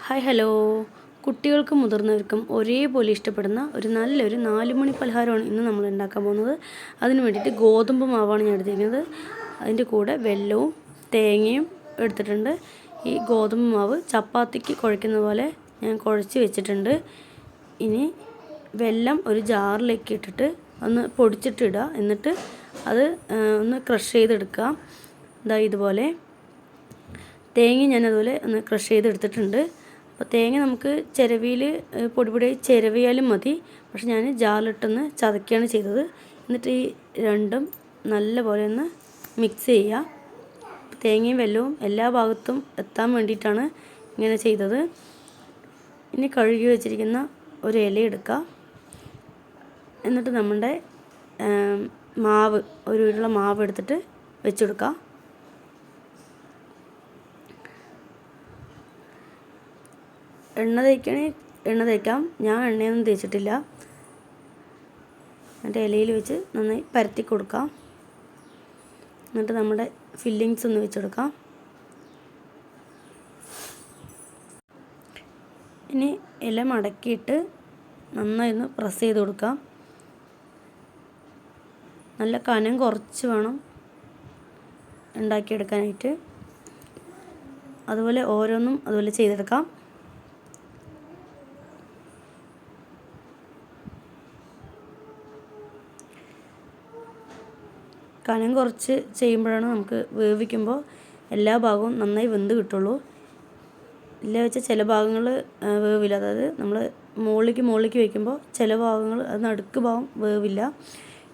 Hi hello. കുട്ടികൾക്കും മുതിർന്നവർക്കും ഒരേപോലെ ഇഷ്ടപ്പെടുന്ന ഒരു നല്ലൊരു 4 മണി പലഹാരമാണ് ഇന്ന് നമ്മൾ ഉണ്ടാക്കാൻ പോകുന്നത്. അതിന് വേണ്ടിയിട്ട് ഗോതമ്പ് മാവാണ് ഞാൻ എടുത്തിരിക്കുന്നത്. അതിൻ്റെ കൂടെ വെല്ലവും തേങ്ങയും എടുത്തിട്ടുണ്ട്. ഈ ഗോതമ്പ് മാവ് ചപ്പാത്തിക്ക് കുഴയ്ക്കുന്ന പോലെ ഞാൻ കുഴച്ച് വെച്ചിട്ടുണ്ട്. ഇനി വെല്ലം ഒരു ജാറിലേക്ക് ഇട്ടിട്ട് ഒന്ന് പൊടിച്ചിട്ടിടുക. എന്നിട്ട് അത് ഒന്ന് ക്രഷ് ചെയ്തെടുക്കുക. ഇതുപോലെ തേങ്ങ ഞാനതുപോലെ ഒന്ന് ക്രഷ് ചെയ്തെടുത്തിട്ടുണ്ട്. അപ്പോൾ തേങ്ങ നമുക്ക് ചിരവിയിൽ പൊടിയായി ചിരവിയാലും മതി. പക്ഷെ ഞാൻ ജാറിലിട്ടൊന്ന് ചതക്കുകയാണ് ചെയ്തത്. എന്നിട്ട് ഈ രണ്ടും നല്ലപോലെ ഒന്ന് മിക്സ് ചെയ്യുക. തേങ്ങയും വെല്ലവും എല്ലാ ഭാഗത്തും എത്താൻ വേണ്ടിയിട്ടാണ് ഇങ്ങനെ ചെയ്തത്. ഇനി കഴുകി വെച്ചിരിക്കുന്ന ഒരു ഇല എടുക്കുക. എന്നിട്ട് നമ്മുടെ മാവ് ഒരു ഉരുള മാവ് എടുത്തിട്ട് വെച്ചെടുക്കുക. എണ്ണ തേക്കുകയാണെങ്കിൽ എണ്ണ തേക്കാം. ഞാൻ എണ്ണയൊന്നും തേച്ചിട്ടില്ല. എന്നിട്ട് ഇലയിൽ വെച്ച് നന്നായി പരത്തി കൊടുക്കാം. എന്നിട്ട് നമ്മുടെ ഫില്ലിങ്സ് ഒന്ന് വെച്ചെടുക്കാം. ഇനി ഇല മടക്കിയിട്ട് നന്നായി ഒന്ന് പ്രസ് ചെയ്ത് കൊടുക്കാം. നല്ല കനം കുറച്ച് വേണം ഉണ്ടാക്കിയെടുക്കാനായിട്ട്. അതുപോലെ ഓരോന്നും അതുപോലെ ചെയ്തെടുക്കാം. കനം കുറച്ച് ചെയ്യുമ്പോഴാണ് നമുക്ക് വേവിക്കുമ്പോൾ എല്ലാ ഭാഗവും നന്നായി വെന്ത് കിട്ടുള്ളൂ. ഇല്ല വെച്ചാൽ ചില ഭാഗങ്ങൾ വേവില്ല. അതായത് നമ്മൾ മുകളിലേക്ക് വയ്ക്കുമ്പോൾ ചില ഭാഗങ്ങൾ അത് നടുക്ക് ഭാഗം വേവില്ല.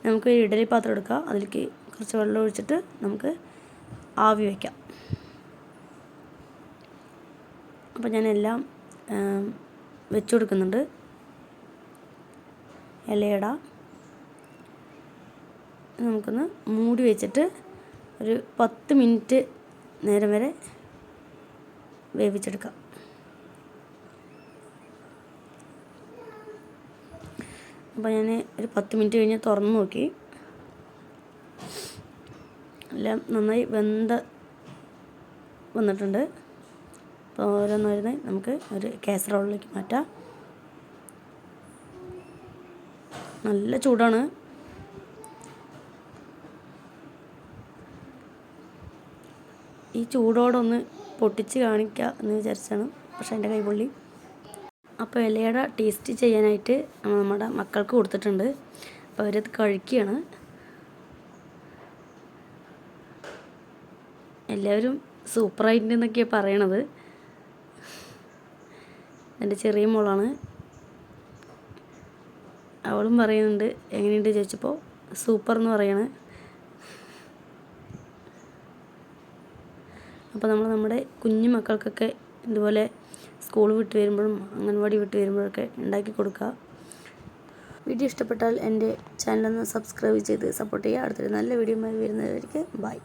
നമുക്ക് ഇഡലി പാത്രം എടുക്കാം. അതിലേക്ക് കുറച്ച് വെള്ളം ഒഴിച്ചിട്ട് നമുക്ക് ആവി വയ്ക്കാം. അപ്പോൾ ഞാനെല്ലാം വെച്ച് കൊടുക്കുന്നുണ്ട്. ഇലയട നമുക്കൊന്ന് മൂടി വെച്ചിട്ട് ഒരു 10 മിനിറ്റ് നേരം വരെ വേവിച്ചെടുക്കാം. അപ്പോൾ ഞാൻ ഒരു 10 മിനിറ്റ് കഴിഞ്ഞ് തുറന്ന് നോക്കി. എല്ലാം നന്നായി വന്നിട്ടുണ്ട്. അപ്പോൾ ഓരോന്നോരോന്ന് നമുക്ക് ഒരു കാസറോളിലേക്ക് മാറ്റാം. നല്ല ചൂടാണ്. ഈ ചൂടോടൊന്ന് പൊട്ടിച്ച് കാണിക്കുക എന്ന് വിചാരിച്ചാണ്. പക്ഷെ എൻ്റെ കൈ പൊള്ളി. അപ്പോൾ ഇലയുടെ ടേസ്റ്റ് ചെയ്യാനായിട്ട് നമ്മുടെ മക്കൾക്ക് കൊടുത്തിട്ടുണ്ട്. അപ്പോൾ അവരത് കഴിക്കുകയാണ്. എല്ലാവരും സൂപ്പറായിട്ടുണ്ടെന്നൊക്കെയാണ് പറയണത്. എൻ്റെ ചെറിയ മോളാണ്. അവളും പറയുന്നുണ്ട് എങ്ങനെയുണ്ട് ചോദിച്ചപ്പോൾ സൂപ്പർ എന്ന് പറയാണ്. അപ്പോൾ നമ്മുടെ കുഞ്ഞു മക്കൾക്കൊക്കെ ഇതുപോലെ സ്കൂൾ വിട്ട് വരുമ്പോഴും അംഗൻവാടി വിട്ട് വരുമ്പോഴൊക്കെ ഉണ്ടാക്കി കൊടുക്കുക. വീഡിയോ ഇഷ്ടപ്പെട്ടാൽ എൻ്റെ ചാനലൊന്ന് സബ്സ്ക്രൈബ് ചെയ്ത് സപ്പോർട്ട് ചെയ്യുക. അടുത്തൊരു നല്ല വീഡിയോയുമായി വരുന്നവർക്ക് ബൈ.